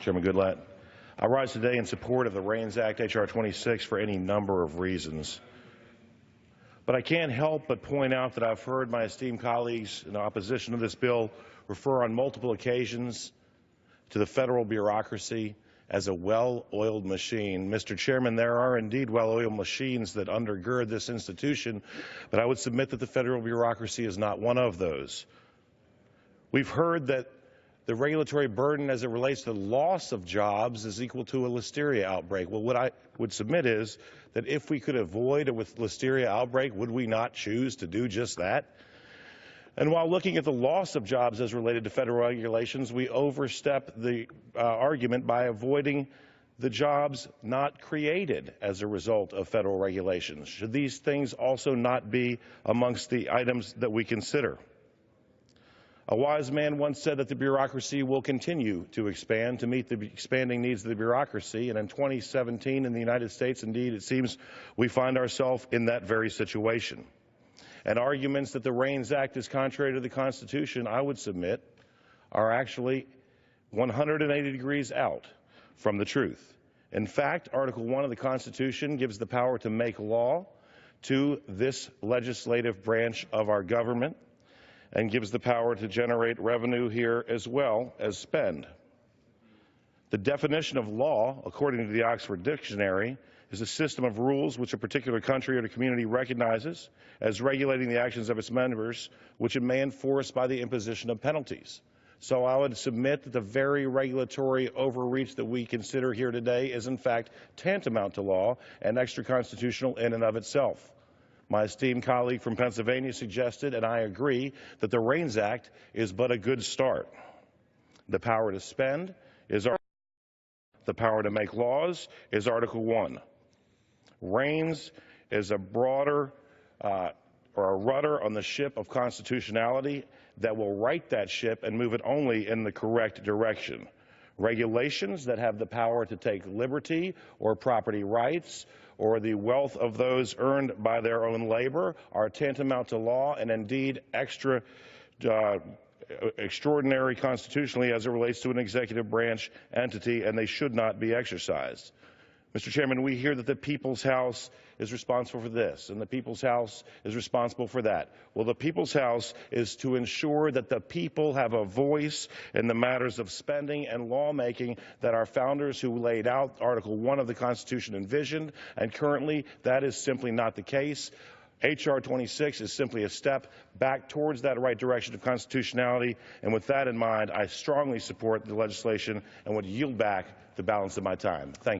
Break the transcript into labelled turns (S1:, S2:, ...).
S1: Chairman Goodlatte. I rise today in support of the Reins Act, H.R. 26, for any number of reasons. But I can't help but point out that I've heard my esteemed colleagues in opposition to this bill refer on multiple occasions to the federal bureaucracy as a well-oiled machine. Mr. Chairman, there are indeed well-oiled machines that undergird this institution, but I would submit that the federal bureaucracy is not one of those. We've heard that the regulatory burden as it relates to the loss of jobs is equal to a listeria outbreak. Well, what I would submit is that if we could avoid a listeria outbreak, would we not choose to do just that? And while looking at the loss of jobs as related to federal regulations, we overstep the argument by avoiding the jobs not created as a result of federal regulations. Should these things also not be amongst the items that we consider? A wise man once said that the bureaucracy will continue to expand to meet the expanding needs of the bureaucracy, and in 2017 in the United States, indeed, it seems we find ourselves in that very situation. And arguments that the Reins Act is contrary to the Constitution, I would submit, are actually 180 degrees out from the truth. In fact, Article 1 of the Constitution gives the power to make law to this legislative branch of our government and gives the power to generate revenue here as well as spend. The definition of law, according to the Oxford Dictionary, is a system of rules which a particular country or community recognizes as regulating the actions of its members, which it may enforce by the imposition of penalties. So I would submit that the very regulatory overreach that we consider here today is in fact tantamount to law and extra-constitutional in and of itself. My esteemed colleague from Pennsylvania suggested, and I agree, that the Reins Act is but a good start. The power to spend is the power to make laws is Article 1. Reins is a broader or a rudder on the ship of constitutionality that will right that ship and move it only in the correct direction. Regulations that have the power to take liberty or property rights or the wealth of those earned by their own labor are tantamount to law and indeed extraordinary constitutionally as it relates to an executive branch entity, and they should not be exercised. Mr. Chairman, we hear that the People's House is responsible for this and the People's House is responsible for that. Well, the People's House is to ensure that the people have a voice in the matters of spending and lawmaking that our founders who laid out Article 1 of the Constitution envisioned, and currently that is simply not the case. H.R. 26 is simply a step back towards that right direction of constitutionality, and with that in mind, I strongly support the legislation and would yield back the balance of my time. Thank you.